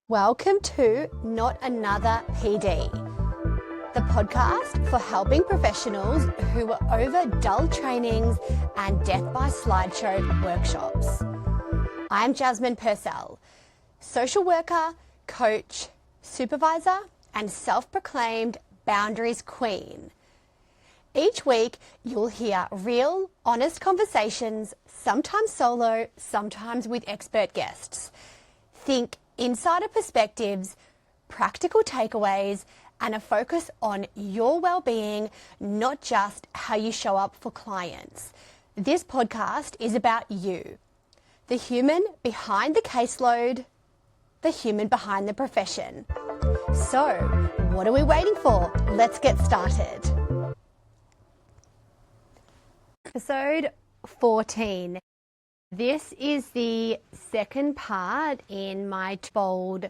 Welcome to Not Another PD, the podcast for helping professionals who are over dull trainings and death by slideshow workshops. I'm Jasmine Purcell, social worker, coach, supervisor, and self-proclaimed boundaries queen. Each week, you'll hear real, honest conversations, sometimes solo, sometimes with expert guests. Think insider perspectives, practical takeaways, and a focus on your well-being, not just how you show up for clients. This podcast is about you, the human behind the caseload, the human behind the profession. So, what are we waiting for? Let's get started. Episode 14. This is the second part in my Bold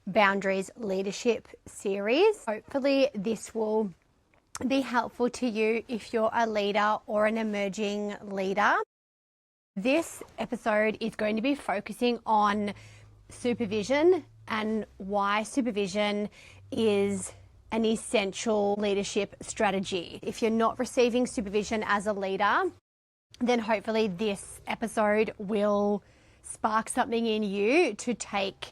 Boundaries Leadership series. Hopefully this will be helpful to you if you're a leader or an emerging leader. This episode is going to be focusing on supervision and why supervision is an essential leadership strategy. If you're not receiving supervision as a leader, then hopefully this episode will spark something in you to take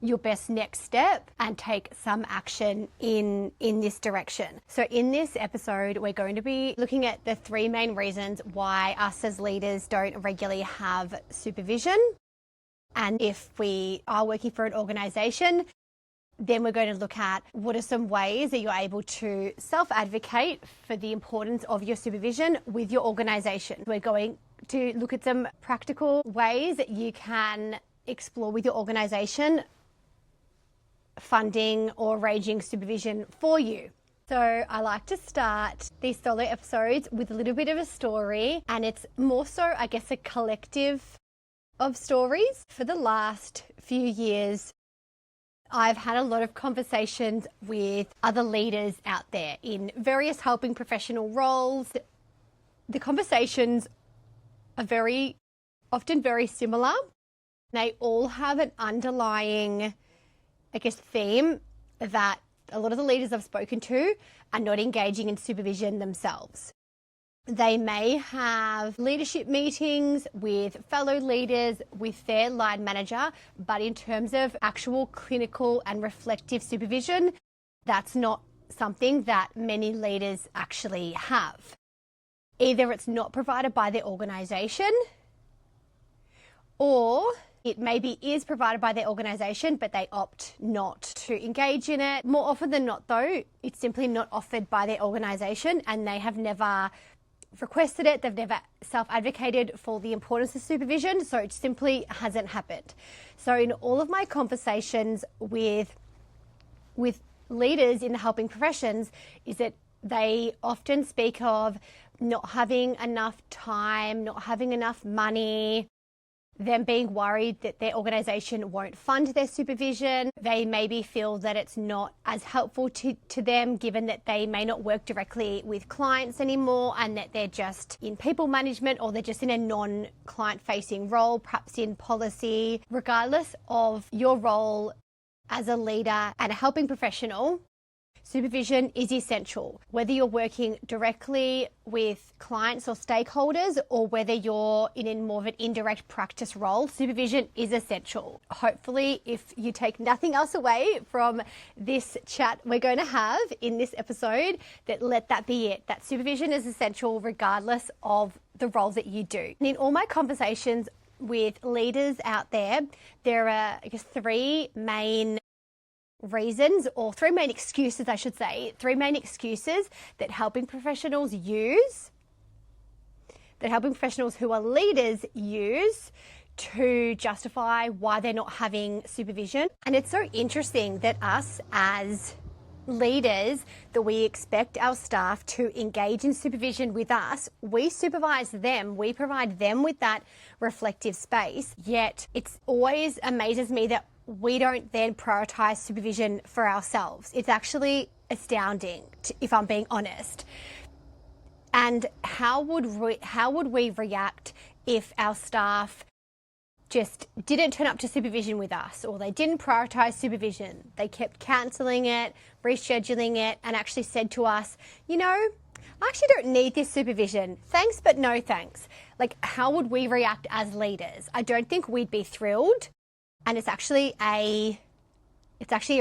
your best next step and take some action in this direction. So in this episode, we're going to be looking at the three main reasons why us as leaders don't regularly have supervision. And if we are working for an organization, then we're going to look at what are some ways that you're able to self-advocate for the importance of your supervision with your organization. We're going to look at some practical ways that you can explore with your organization funding or arranging supervision for you. So I like to start these solo episodes with a little bit of a story, and it's more so, I guess, a collective of stories. For the last few years, I've had a lot of conversations with other leaders out there in various helping professional roles. The conversations are often very similar. They all have an underlying, theme that a lot of the leaders I've spoken to are not engaging in supervision themselves. They may have leadership meetings with fellow leaders, with their line manager, but in terms of actual clinical and reflective supervision, that's not something that many leaders actually have. Either it's not provided by their organisation, or it maybe is provided by their organisation, but they opt not to engage in it. More often than not, though, it's simply not offered by their organisation, and they have never requested it. They've never self-advocated for the importance of supervision, so it simply hasn't happened. So in all of my conversations with leaders in the helping professions is that they often speak of not having enough time, not having enough money, them being worried that their organisation won't fund their supervision. They maybe feel that it's not as helpful to them, given that they may not work directly with clients anymore and that they're just in people management, or they're just in a non-client facing role, perhaps in policy. Regardless of your role as a leader and a helping professional, supervision is essential. Whether you're working directly with clients or stakeholders, or whether you're in more of an indirect practice role, supervision is essential. Hopefully, if you take nothing else away from this chat we're going to have in this episode, let that be it. That supervision is essential regardless of the role that you do. And in all my conversations with leaders out there, there are, three main reasons, or three main excuses, I should say, three main excuses that helping professionals use, that helping professionals who are leaders use to justify why they're not having supervision. And it's so interesting that us as leaders, that we expect our staff to engage in supervision with us. We supervise them, we provide them with that reflective space, yet it's always amazes me that we don't then prioritize supervision for ourselves. It's actually astounding, if I'm being honest. And how would we react if our staff just didn't turn up to supervision with us, or they didn't prioritize supervision. They kept cancelling it, rescheduling it, and actually said to us, you know, I actually don't need this supervision. Thanks, but no thanks. Like, how would we react as leaders? I don't think we'd be thrilled. And it's actually a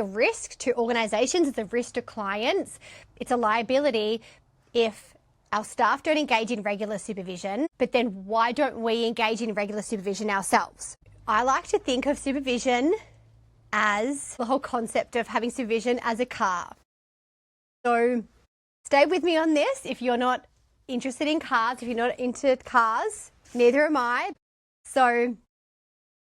risk to organizations. It's a risk to clients. It's a liability if our staff don't engage in regular supervision, but then why don't we engage in regular supervision ourselves? I like to think of supervision as the whole concept of having supervision as a car. So stay with me on this. If you're not interested in cars, if you're not into cars, neither am I. So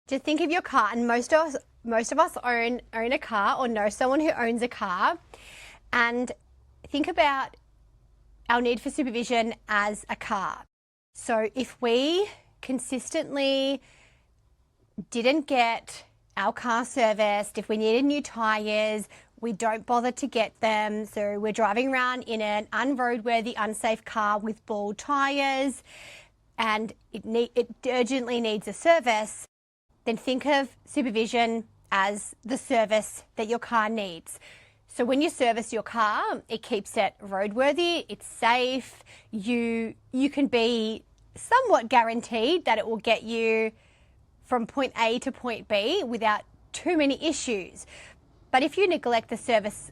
just think of your car, and most of us own a car or know someone who owns a car, and think about our need for supervision as a car. So if we consistently didn't get our car serviced, if we needed new tyres, we don't bother to get them, so we're driving around in an unroadworthy, unsafe car with bald tyres, and it urgently needs a service, then think of supervision as the service that your car needs. So when you service your car, it keeps it roadworthy, it's safe, you can be somewhat guaranteed that it will get you from point A to point B without too many issues. But if you neglect the service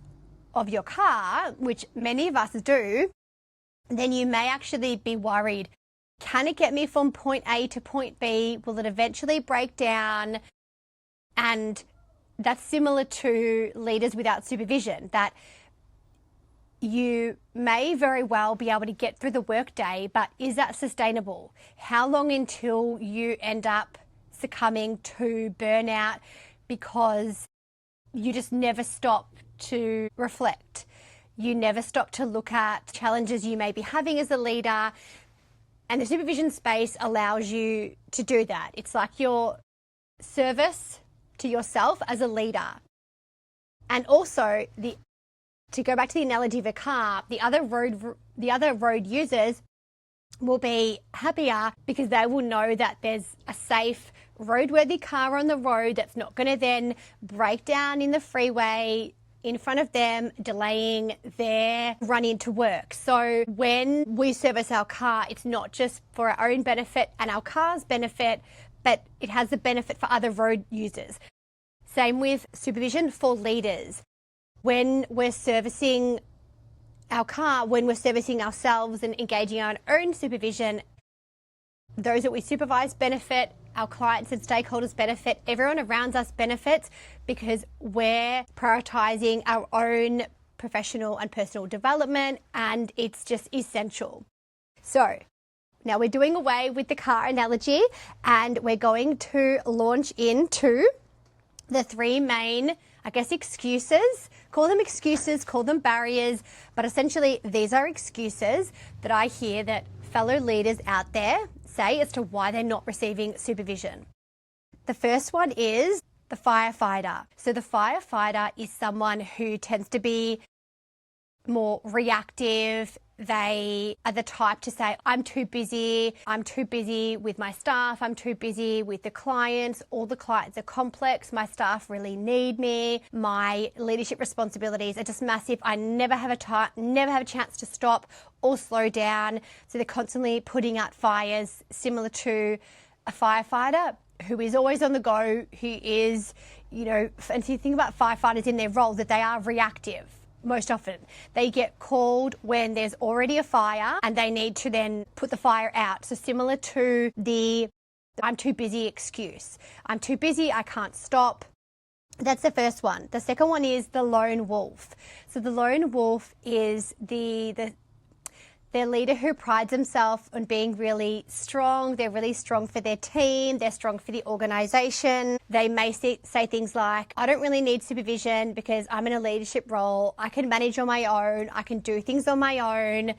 of your car, which many of us do, then you may actually be worried. Can it get me from point A to point B? Will it eventually break down? And that's similar to leaders without supervision, that you may very well be able to get through the workday, but is that sustainable? How long until you end up succumbing to burnout because you just never stop to reflect? You never stop to look at challenges you may be having as a leader, and the supervision space allows you to do that. It's like your service to yourself as a leader. And also, to go back to the analogy of a car, the other road users will be happier because they will know that there's a safe, roadworthy car on the road that's not going to then break down in the freeway in front of them, delaying their run into work. So when we service our car, it's not just for our own benefit and our car's benefit, but it has a benefit for other road users. Same with supervision for leaders. When we're servicing our car, when we're servicing ourselves and engaging in our own supervision, those that we supervise benefit, our clients and stakeholders benefit, everyone around us benefits because we're prioritizing our own professional and personal development, and it's just essential. So now we're doing away with the car analogy, and we're going to launch into the three main, excuses. Call them excuses, call them barriers, but essentially these are excuses that I hear that fellow leaders out there say as to why they're not receiving supervision. The first one is the firefighter. So the firefighter is someone who tends to be more reactive. They are the type to say, I'm too busy with my staff, I'm too busy with the clients, all the clients are complex, my staff really need me, my leadership responsibilities are just massive, I never have a chance to stop or slow down. So they're constantly putting out fires, similar to a firefighter who is always on the go, who is, and so you think about firefighters in their role, that they are reactive. Most often they get called when there's already a fire and they need to then put the fire out. So similar to the I'm too busy excuse. I'm too busy, I can't stop. That's the first one. The second one is the lone wolf. So the lone wolf is the leader who prides himself on being really strong. They're really strong for their team. They're strong for the organisation. They may say things like, I don't really need supervision because I'm in a leadership role. I can manage on my own. I can do things on my own.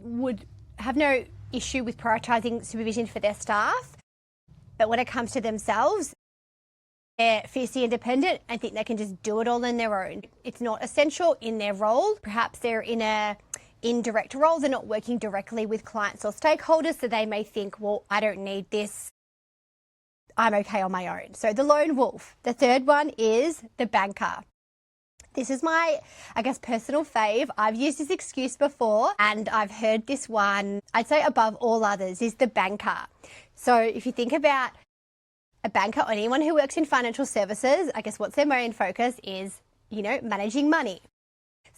Would have no issue with prioritising supervision for their staff. But when it comes to themselves, they're fiercely independent and think they can just do it all on their own. It's not essential in their role. Perhaps they're in a indirect roles, they're not working directly with clients or stakeholders, so they may think, well, I don't need this. I'm okay on my own. So the lone wolf. The third one is the banker. This is my, I guess, personal fave. I've used this excuse before and I've heard this one, I'd say above all others, is the banker. So if you think about a banker or anyone who works in financial services, I guess what's their main focus is, managing money.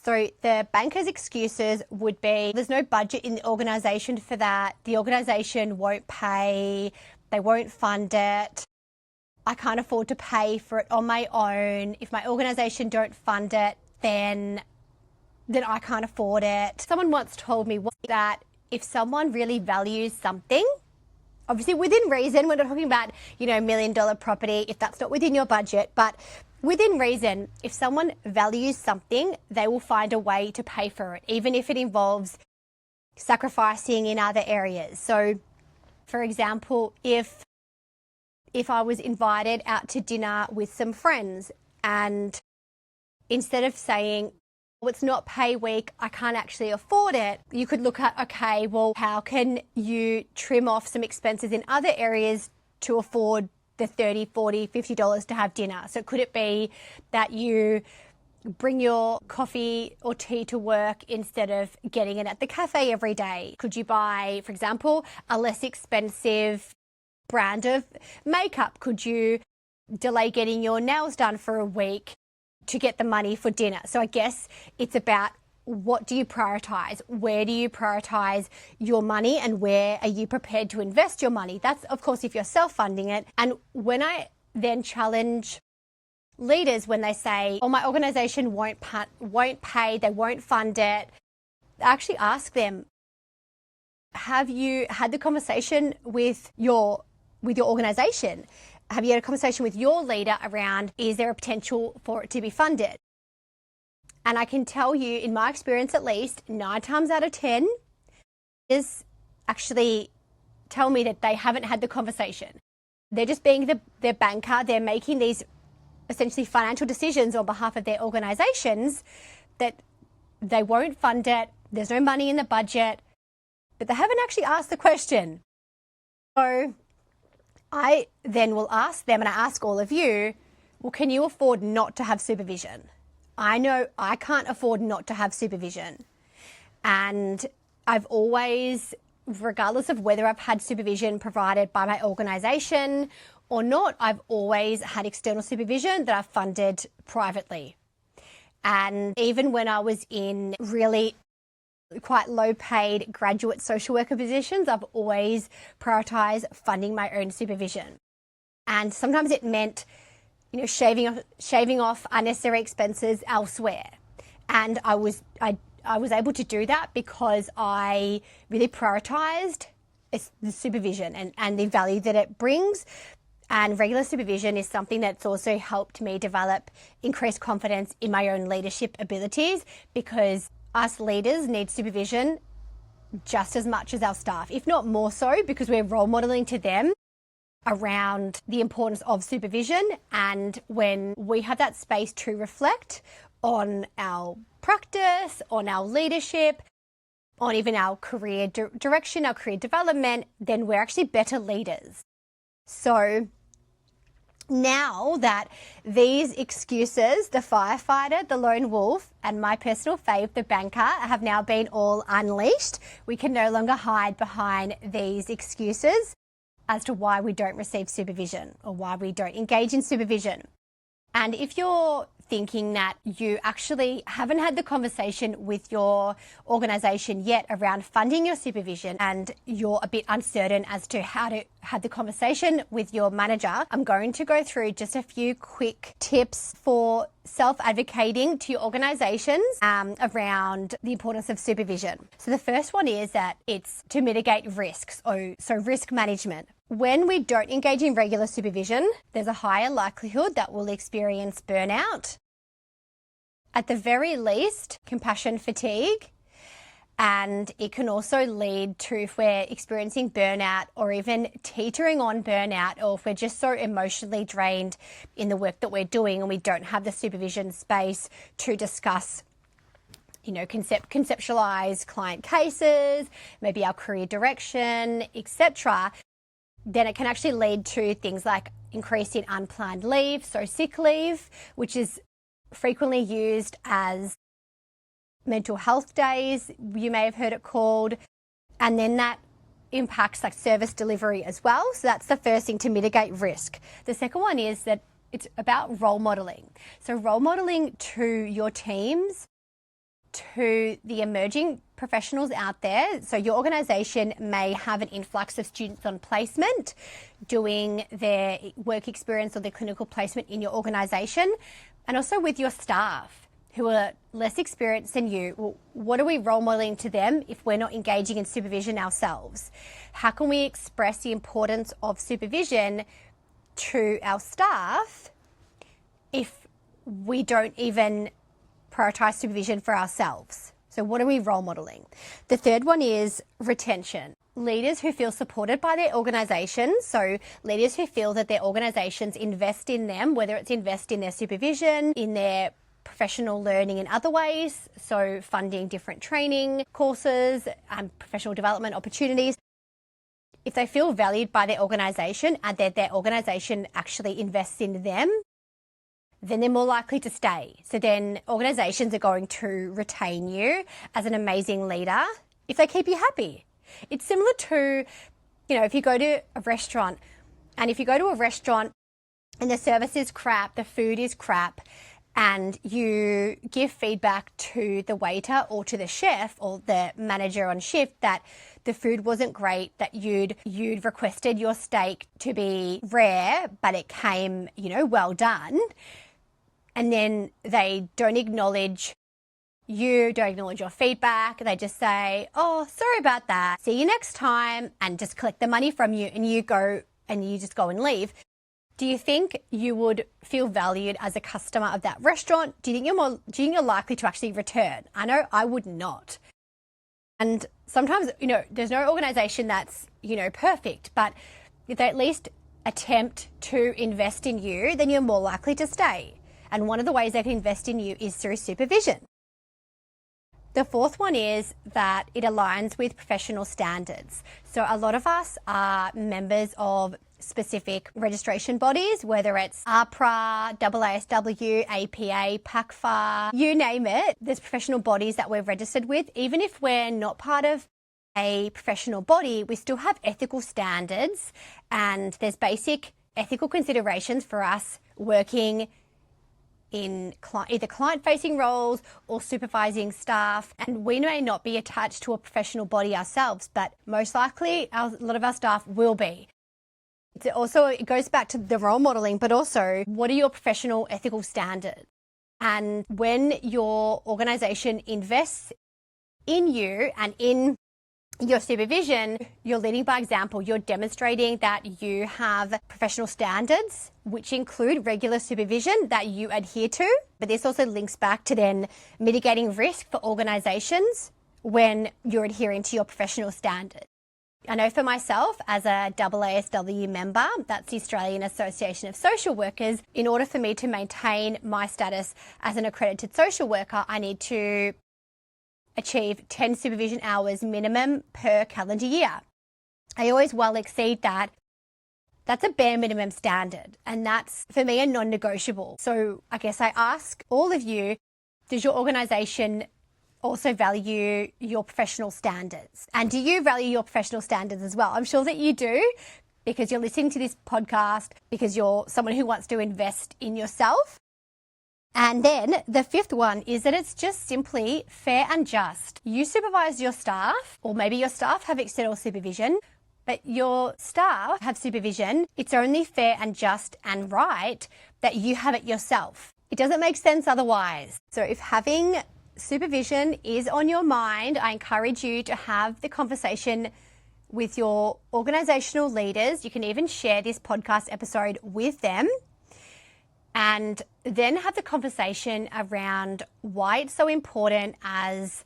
So the banker's excuses would be there's no budget in the organisation for that. The organisation won't pay. They won't fund it. I can't afford to pay for it on my own. If my organisation don't fund it, then I can't afford it. Someone once told me that if someone really values something, obviously within reason, we're not talking about, $1 million property, if that's not within your budget, but within reason, if someone values something, they will find a way to pay for it, even if it involves sacrificing in other areas. So, for example, if I was invited out to dinner with some friends and instead of saying, well, it's not pay week, I can't actually afford it, you could look at, okay, well, how can you trim off some expenses in other areas to afford the $30, $40, $50 to have dinner? So could it be that you bring your coffee or tea to work instead of getting it at the cafe every day? Could you buy, for example, a less expensive brand of makeup? Could you delay getting your nails done for a week to get the money for dinner? So I guess it's about, what do you prioritize? Where do you prioritize your money and where are you prepared to invest your money? That's, of course, if you're self-funding it. And when I then challenge leaders when they say, oh, my organization won't pay, they won't fund it, I actually ask them, have you had the conversation with your organization? Have you had a conversation with your leader around, is there a potential for it to be funded? And I can tell you, in my experience at least, 9 times out of 10 is actually tell me that they haven't had the conversation. They're just being their banker. They're making these essentially financial decisions on behalf of their organizations that they won't fund it. There's no money in the budget, but they haven't actually asked the question. So I then will ask them, and I ask all of you, well, can you afford not to have supervision? I know I can't afford not to have supervision. And I've always, regardless of whether I've had supervision provided by my organisation or not, I've always had external supervision that I've funded privately. And even when I was in really quite low-paid graduate social worker positions, I've always prioritised funding my own supervision. And sometimes it meant shaving off unnecessary expenses elsewhere. And I was able to do that because I really prioritised the supervision and the value that it brings. And regular supervision is something that's also helped me develop increased confidence in my own leadership abilities, because us leaders need supervision just as much as our staff, if not more so, because we're role modelling to them around the importance of supervision. And when we have that space to reflect on our practice, on our leadership, on even our career direction, our career development, then we're actually better leaders. So now that these excuses, the firefighter, the lone wolf, and my personal fave, the banker, have now been all unleashed, we can no longer hide behind these excuses as to why we don't receive supervision or why we don't engage in supervision. And if you're thinking that you actually haven't had the conversation with your organisation yet around funding your supervision and you're a bit uncertain as to how to have the conversation with your manager, I'm going to go through just a few quick tips for self-advocating to your organisations around the importance of supervision. So the first one is that it's to mitigate risks, so risk management. When we don't engage in regular supervision, there's a higher likelihood that we'll experience burnout. At the very least, compassion fatigue. And it can also lead to, if we're experiencing burnout or even teetering on burnout, or if we're just so emotionally drained in the work that we're doing and we don't have the supervision space to discuss conceptualize client cases, maybe our career direction, etc., then it can actually lead to things like increase in unplanned leave, so sick leave, which is frequently used as mental health days, you may have heard it called, and then that impacts like service delivery as well. So that's the first thing to mitigate risk. The second one is that it's about role modeling. So role modeling to your teams, to the emerging professionals out there. So your organisation may have an influx of students on placement doing their work experience or their clinical placement in your organisation, and also with your staff who are less experienced than you. Well, what are we role modeling to them if we're not engaging in supervision ourselves? How can we express the importance of supervision to our staff if we don't even prioritise supervision for ourselves? So what are we role modeling? The third one is retention. Leaders who feel supported by their organisations, so leaders who feel that their organisations invest in them, whether it's invest in their supervision, in their professional learning in other ways, so funding different training courses and professional development opportunities. If they feel valued by their organisation and that their organisation actually invests in them, then they're more likely to stay. So then organisations are going to retain you as an amazing leader if they keep you happy. It's similar to, if you go to a restaurant, and if you go to a restaurant and the service is crap, the food is crap, and you give feedback to the waiter or to the chef or the manager on shift that the food wasn't great, that you'd requested your steak to be rare, but it came, well done, and then they don't acknowledge you, don't acknowledge your feedback, they just say, oh, sorry about that, see you next time, and just collect the money from you, and you just go and leave. Do you think you would feel valued as a customer of that restaurant? Do you think you're likely to actually return? I know I would not. And sometimes, there's no organisation that's, perfect, but if they at least attempt to invest in you, then you're more likely to stay. And one of the ways they can invest in you is through supervision. The fourth one is that it aligns with professional standards. So a lot of us are members of specific registration bodies, whether it's APRA, AASW, APA, PACFA, you name it. There's professional bodies that we're registered with. Even if we're not part of a professional body, we still have ethical standards, and there's basic ethical considerations for us working in either client-facing roles or supervising staff. And we may not be attached to a professional body ourselves, but most likely a lot of our staff will be. It goes back to the role modeling, but also what are your professional ethical standards? And when your organisation invests in you and in your supervision, you're leading by example. You're demonstrating that you have professional standards, which include regular supervision that you adhere to. But this also links back to then mitigating risk for organisations when you're adhering to your professional standards. I know for myself, as a AASW member, that's the Australian Association of Social Workers, in order for me to maintain my status as an accredited social worker, I need to achieve 10 supervision hours minimum per calendar year. I always well exceed that. That's a bare minimum standard, and that's, for me, a non-negotiable. So I guess I ask all of you, does your organisation also value your professional standards? And do you value your professional standards as well? I'm sure that you do, because you're listening to this podcast, because you're someone who wants to invest in yourself. And then the fifth one is that it's just simply fair and just. You supervise your staff, or maybe your staff have external supervision, but your staff have supervision. It's only fair and just and right that you have it yourself. It doesn't make sense otherwise. So if having supervision is on your mind, I encourage you to have the conversation with your organisational leaders. You can even share this podcast episode with them, and then have the conversation around why it's so important as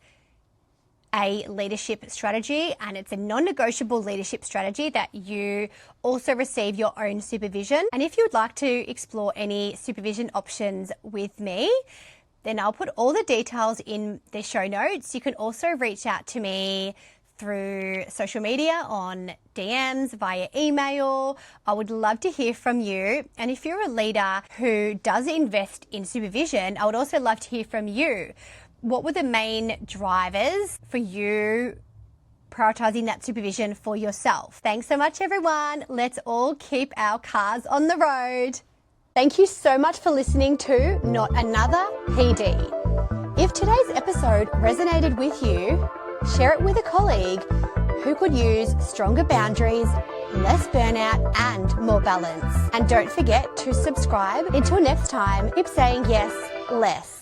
a leadership strategy, and it's a non-negotiable leadership strategy that you also receive your own supervision. And if you'd like to explore any supervision options with me, then I'll put all the details in the show notes. You can also reach out to me through social media, on DMs, via email. I would love to hear from you. And if you're a leader who does invest in supervision, I would also love to hear from you. What were the main drivers for you prioritizing that supervision for yourself? Thanks so much, everyone. Let's all keep our cars on the road. Thank you so much for listening to Not Another PD. If today's episode resonated with you, share it with a colleague who could use stronger boundaries, less burnout, and more balance. And don't forget to subscribe. Until next time, keep saying yes less.